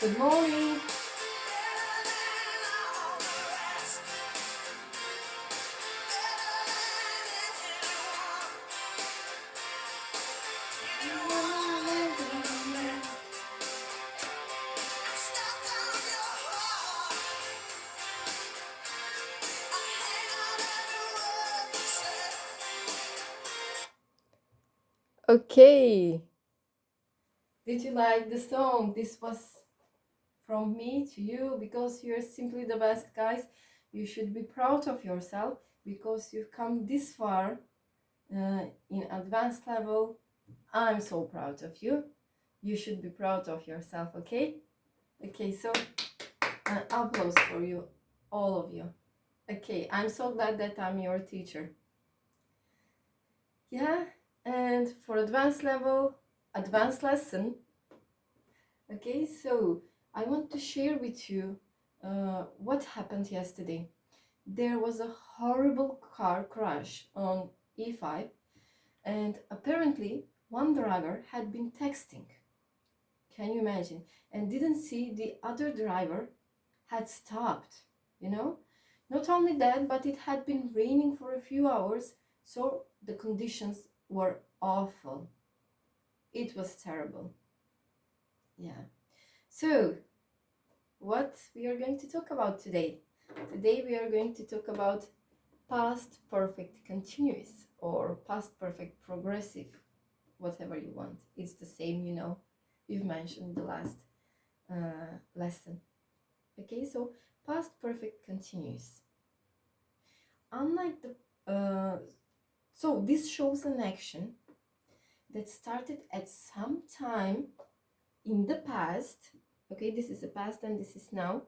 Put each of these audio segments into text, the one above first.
Good morning. Okay. Did you like the song? This was from me to you because you're simply the best, guys. You should be proud of yourself because you've come this far in advanced level. I'm so proud of you. You should be proud of yourself, okay? Okay, so applause for you, all of you. Okay, I'm so glad that I'm your teacher. Yeah, and for advanced level, advanced lesson. Okay, so I want to share with you what happened yesterday. There was a horrible car crash on E5, and apparently one driver had been texting. Can you imagine? And didn't see the other driver had stopped, you know? Not only that, but it had been raining for a few hours, so the conditions were awful. It was terrible. Yeah. So, what we are going to talk about today? Today we are going to talk about past perfect continuous or past perfect progressive, whatever you want. It's the same, you know. You've mentioned the last lesson. Okay, so past perfect continuous. Unlike so this shows an action that started at some time in the past. Okay, this is the past and this is now.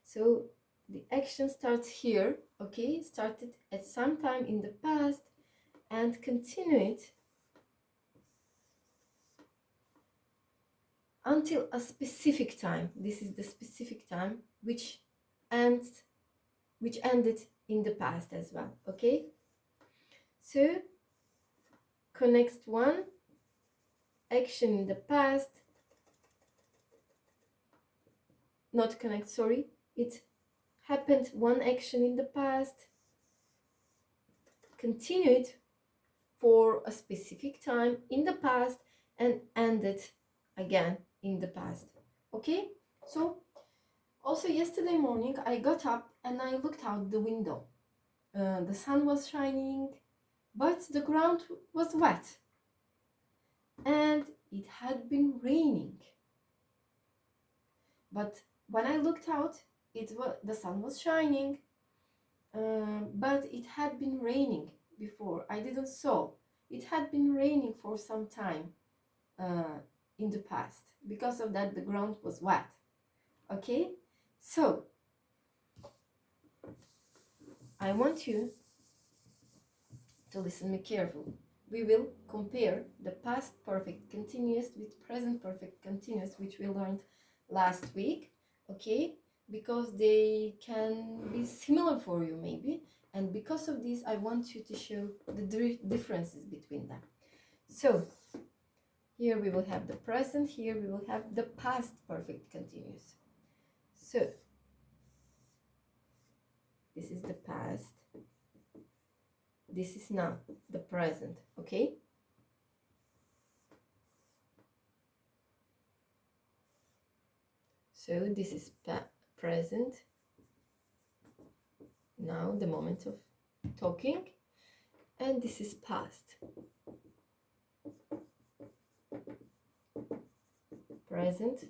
So the action starts here, okay, started at some time in the past and continued until a specific time. This is the specific time which ended in the past as well, okay? So connects one action in the past, not connect, sorry, it happened one action in the past, continued for a specific time in the past and ended again in the past. Okay, so also yesterday morning I got up and I looked out the window. The sun was shining, but the ground was wet and it had been raining. But when I looked out, the sun was shining, but it had been raining before. I didn't saw. It had been raining for some time in the past. Because of that, the ground was wet. Okay, so I want you to listen me carefully. We will compare the past perfect continuous with present perfect continuous, which we learned last week. Okay, because they can be similar for you maybe, and because of this I want you to show the differences between them. So here we will have the present, here we will have the past perfect continuous. So this is the past, this is now the present, okay? So this is present, now the moment of talking, and this is past. Present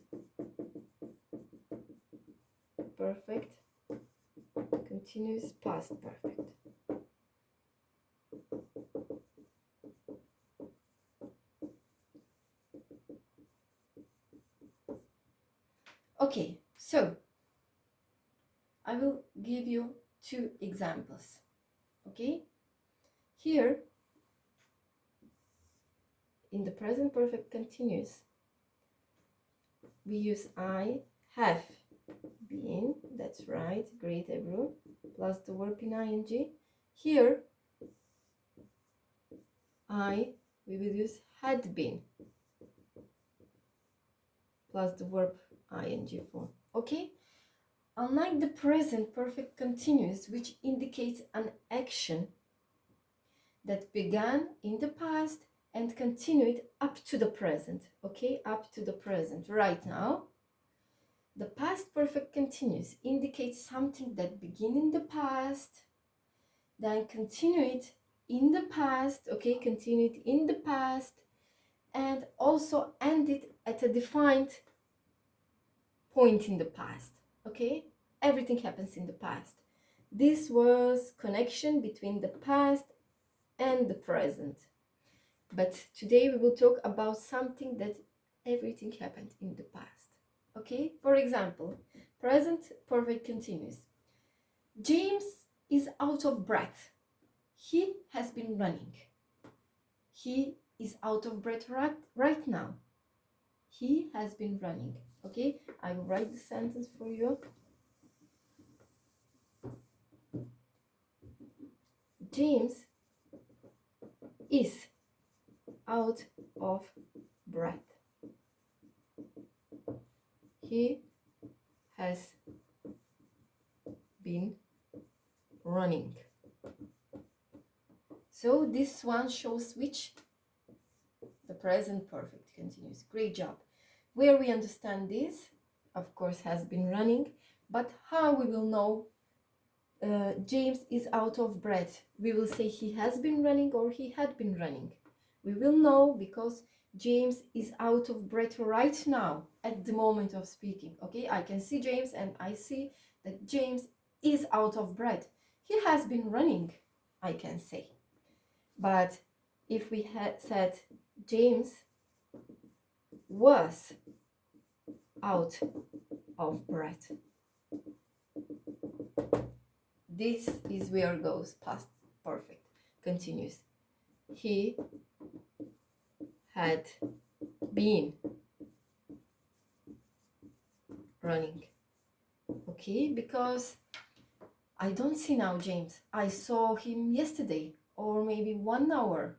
perfect continuous, past perfect. Okay, so I will give you two examples. Okay, here in the present perfect continuous we use I have been, that's right, great everyone, plus the verb in ing. Here we will use had been plus the verb ing form. Okay? Unlike the present perfect continuous, which indicates an action that began in the past and continued up to the present. Okay? Up to the present. Right now, the past perfect continuous indicates something that began in the past, then continued in the past, okay, continued in the past, and also ended at a defined point in the past, okay? Everything happens in the past. This was connection between the past and the present. But today we will talk about something that everything happened in the past, okay? For example, present perfect continuous. James is out of breath. He has been running. He is out of breath right now. He has been running. Okay, I will write the sentence for you. James is out of breath. He has been running. So this one shows which? The present perfect continuous. Great job. Where we understand this, of course, has been running, but how we will know James is out of breath? We will say he has been running or he had been running. We will know because James is out of breath right now at the moment of speaking. Okay, I can see James and I see that James is out of breath. He has been running, I can say. But if we had said James was out of breath, this is where goes past perfect continuous. He had been running. Okay, because I don't see now James. I saw him yesterday or maybe 1 hour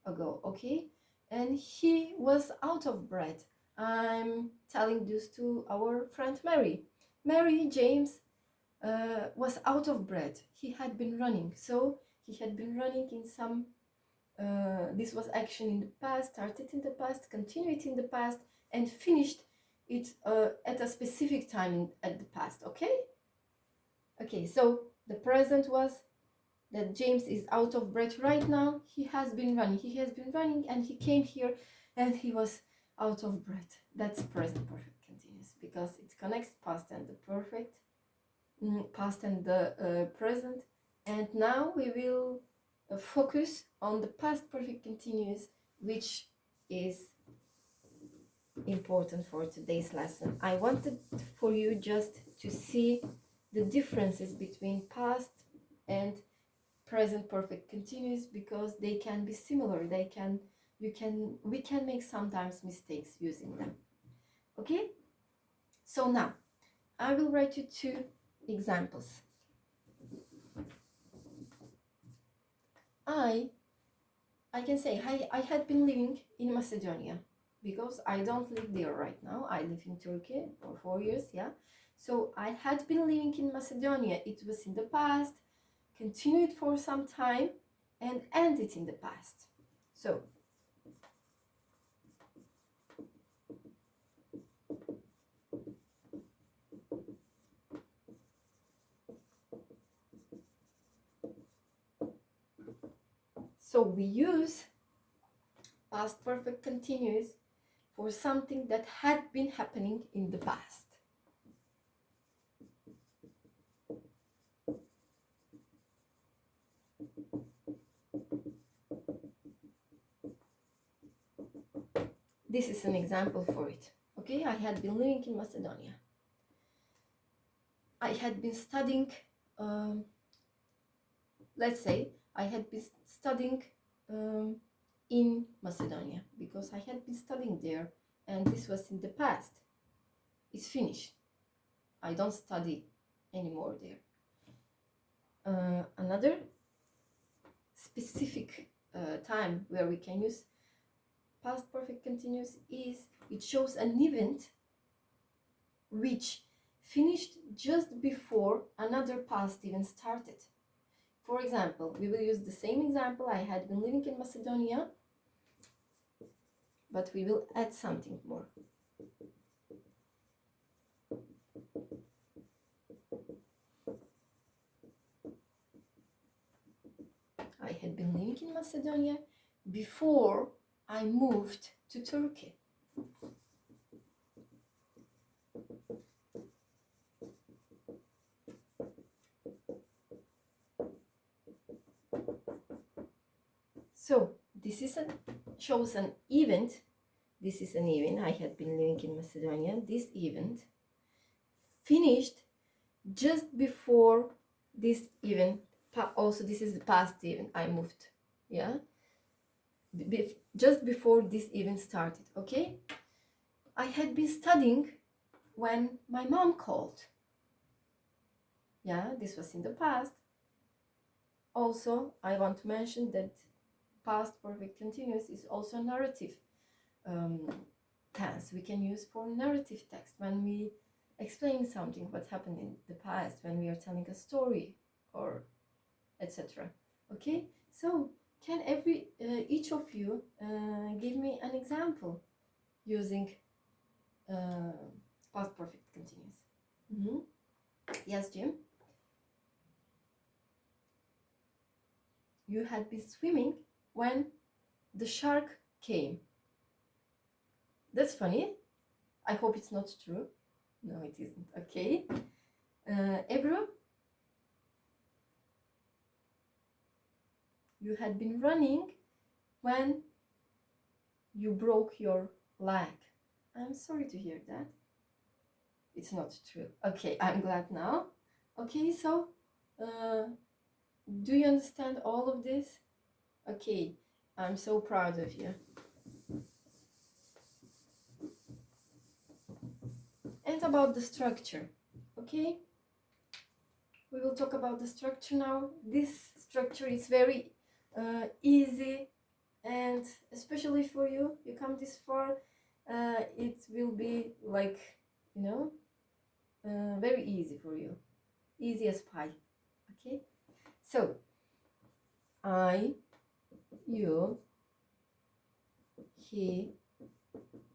ago. Okay, and he was out of breath. I'm telling this to our friend Mary. Mary, James was out of breath. He had been running. So he had been running in some, this was action in the past, started in the past, continued in the past, and finished it at a specific time at the past. Okay? Okay, so the present was that James is out of breath right now. He has been running. He has been running and he came here and he was out of breath. That's present perfect continuous because it connects past and the perfect, past and the present. And now we will focus on the past perfect continuous, which is important for today's lesson. I wanted for you just to see the differences between past and present perfect continuous because they can be similar. We can make sometimes mistakes using them. Okay, so now I will write you 2 examples. I can say I had been living in Macedonia because I don't live there right now. I live in Turkey for 4 years, yeah. So I had been living in Macedonia. It was in the past, continued for some time, and ended in the past. So we use past perfect continuous for something that had been happening in the past. This is an example for it. Okay, I had been living in Macedonia. I had been studying, let's say, I had been studying in Macedonia because I had been studying there and this was in the past. It's finished. I don't study anymore there. Another specific time where we can use past perfect continuous is it shows an event which finished just before another past event started. For example, we will use the same example. I had been living in Macedonia, but we will add something more. I had been living in Macedonia before I moved to Turkey. So this is shows an event. This is an event. I had been living in Macedonia. This event finished just before this event. Also, this is the past event. I moved. Yeah. Just before this event started. Okay. I had been studying when my mom called. Yeah, this was in the past. Also, I want to mention that past perfect continuous is also narrative tense. We can use for narrative text when we explain something what happened in the past, when we are telling a story or etc. Okay, so can each of you give me an example using past perfect continuous? Mm-hmm. Yes, Jim. You had been swimming when the shark came. That's funny. I hope it's not true. No, it isn't. Okay. Ebru, you had been running when you broke your leg. I'm sorry to hear that. It's not true. Okay, I'm glad now. Okay, so do you understand all of this? Okay, I'm so proud of you. And about the structure, okay? We will talk about the structure now. This structure is very easy, and especially for you, you come this far, it will be like, you know, very easy for you. Easy as pie, okay? So, I, you, he,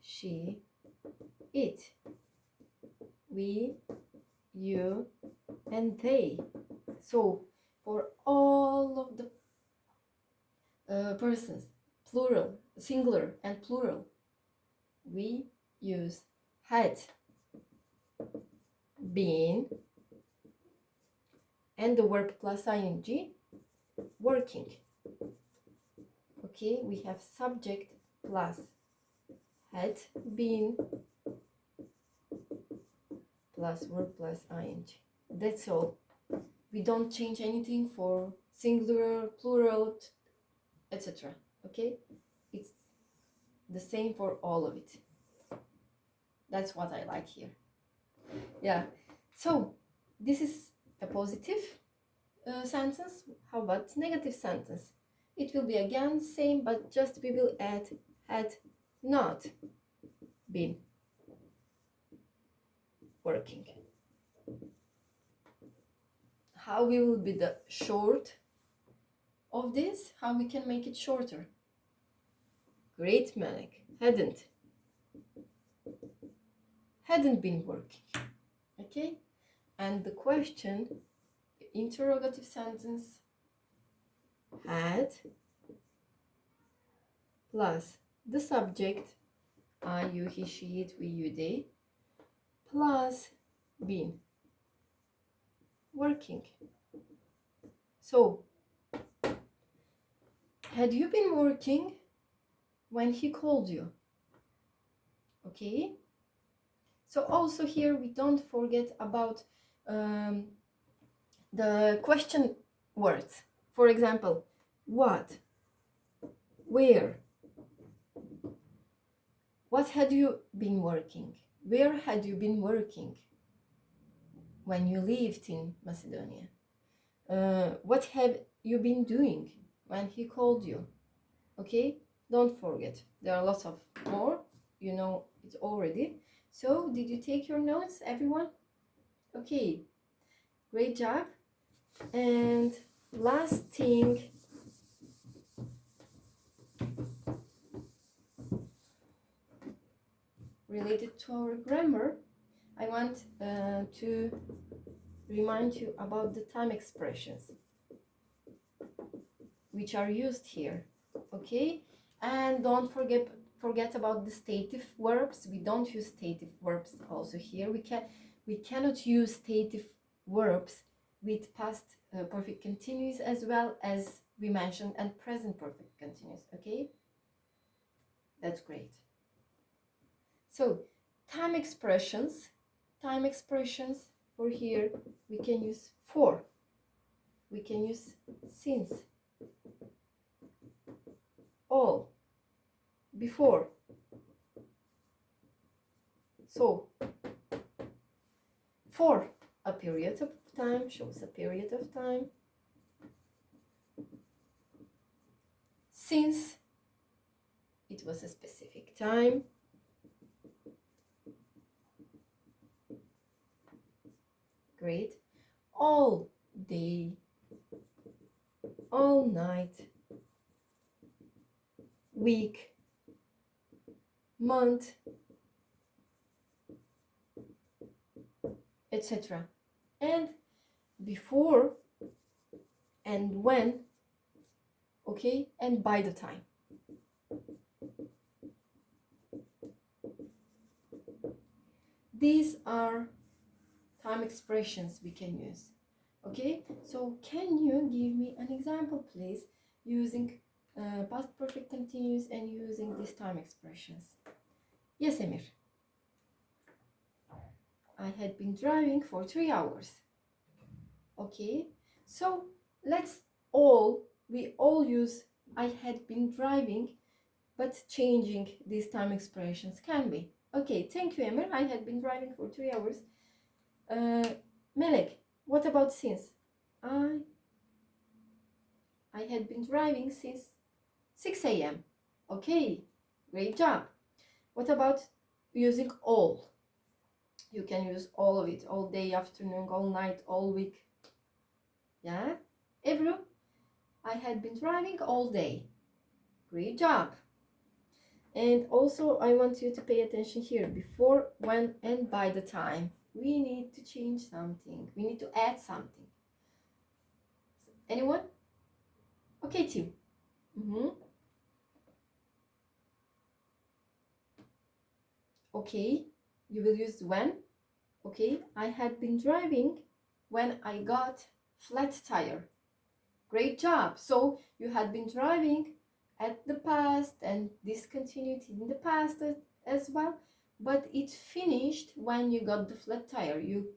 she, it, we, you, and they. So for all of the persons, plural, singular and plural, we use had, been, and the verb plus ing, working. Okay, we have subject plus had been plus verb plus ing. That's all. We don't change anything for singular, plural, etc. Okay, it's the same for all of it. That's what I like here. Yeah, so this is a positive sentence. How about negative sentence? It will be again same, but just we will add had not been working. How we will be the short of this? How we can make it shorter? Great, Malik. Hadn't been working. Okay, and the question, interrogative sentence, had plus the subject, I, you, he, she, it, we, you, they, plus been working. So, had you been working when he called you? Okay. So also here we don't forget about the question words. For example, what, where, what had you been working? Where had you been working when you lived in Macedonia? What have you been doing when he called you? Okay, don't forget. There are lots of more. You know it already. So did you take your notes, everyone? Okay, great job. And last thing, related to our grammar, I want to remind you about the time expressions which are used here. Okay, and don't forget about the stative verbs. We don't use stative verbs also here. We cannot use stative verbs with past perfect continuous, as well as we mentioned, and present perfect continuous. Okay, that's great. So time expressions for here, we can use for, we can use since, all, before, so. For a period of time shows a period of time. Since it was a specific time. Great. All day, all night, week, month, etc. And before and when, okay, and by the time. These are time expressions we can use. Okay, so can you give me an example, please, using past perfect continuous and using these time expressions? Yes, Emir. I had been driving for 3 hours. Okay, so we all use I had been driving, but changing these time expressions can be. Okay, thank you, Emir. I had been driving for 3 hours. Melek, what about since? I had been driving since 6 a.m. Okay, great job. What about using all? You can use all of it, all day, afternoon, all night, all week. Yeah, Ebru, I had been driving all day. Great job. And also I want you to pay attention here, before, when, and by the time. We need to change something. We need to add something. Anyone? Okay, Tim. Okay, you will use when. Okay, I had been driving when I got flat tire. Great job. So you had been driving at the past, and this continued in the past as well, but it finished when you got the flat tire. You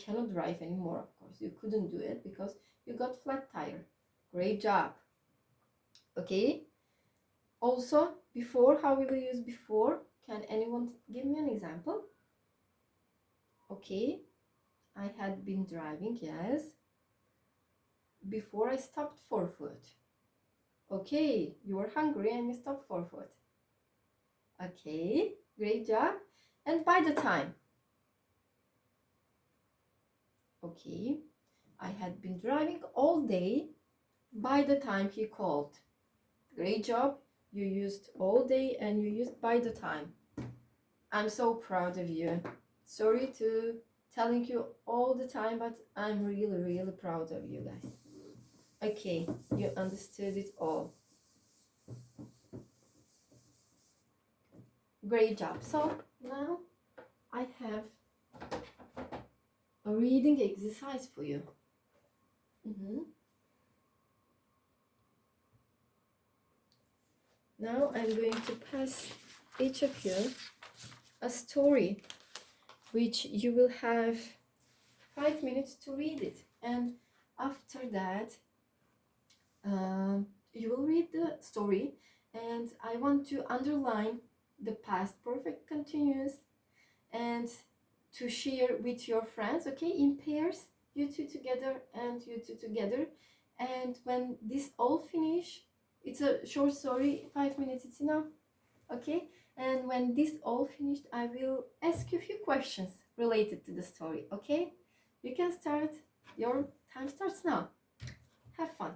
cannot drive anymore, of course. You couldn't do it because you got flat tire. Great job. Okay, also before, how we will use before? Can anyone give me an example? Okay, I had been driving, yes, before I stopped for food. Okay, you were hungry and you stopped for food. Okay, great job. And by the time. Okay, I had been driving all day by the time he called. Great job. You used all day and you used by the time. I'm so proud of you. Sorry to telling you all the time, but I'm really, really proud of you guys. Okay, you understood it all. Great job. So now I have a reading exercise for you. Now I'm going to pass each of you a story which you will have 5 minutes to read it, and after that you will read the story, and I want to underline the past perfect continuous and to share with your friends, okay, in pairs, you two together and you two together. And when this all finish, it's a short story, 5 minutes, it's enough, okay? And when this all finished, I will ask you a few questions related to the story, okay? You can start. Your time starts now. Have fun.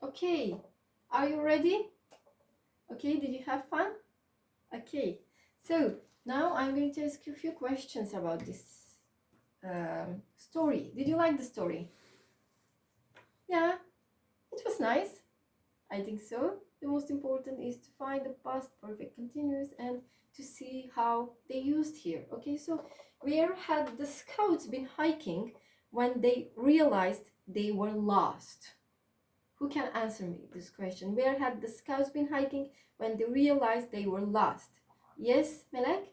Okay, are you ready? Okay, did you have fun? Okay, so now I'm going to ask you a few questions about this story. Did you like the story? Yeah, it was nice. I think so. The most important is to find the past perfect continuous and to see how they used here. Okay, so where had the scouts been hiking when they realized they were lost? Who can answer me this question? Where had the scouts been hiking when they realized they were lost? Yes, Melek?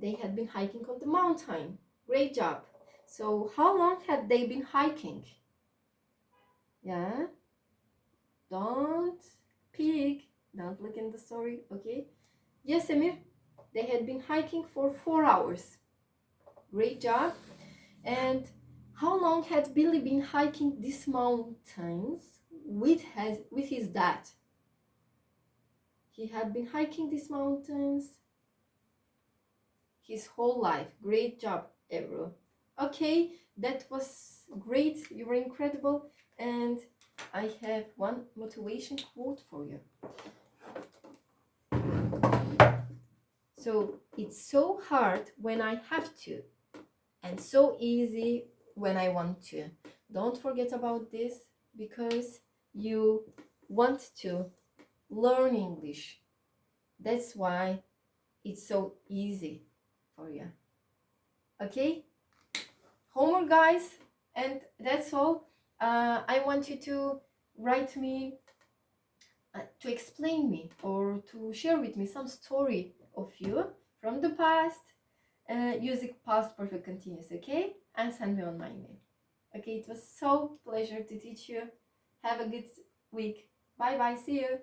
They had been hiking on the mountain. Great job. So how long had they been hiking? Yeah, don't peek. Don't look in the story, okay? Yes, Emir, they had been hiking for 4 hours. Great job. And how long had Billy been hiking these mountains with his dad? He had been hiking these mountains his whole life. Great job, Ebru. Okay, that was great. You were incredible. And I have one motivation quote for you. So it's so hard when I have to, and so easy when I want to. Don't forget about this because you want to learn English. That's why it's so easy for you. Okay? Homework, guys, and that's all. I want you to write me, to explain me, or to share with me some story of you from the past using past perfect continuous, okay? And send me on my email. Okay, it was so pleasure to teach you. Have a good week. Bye bye. See you.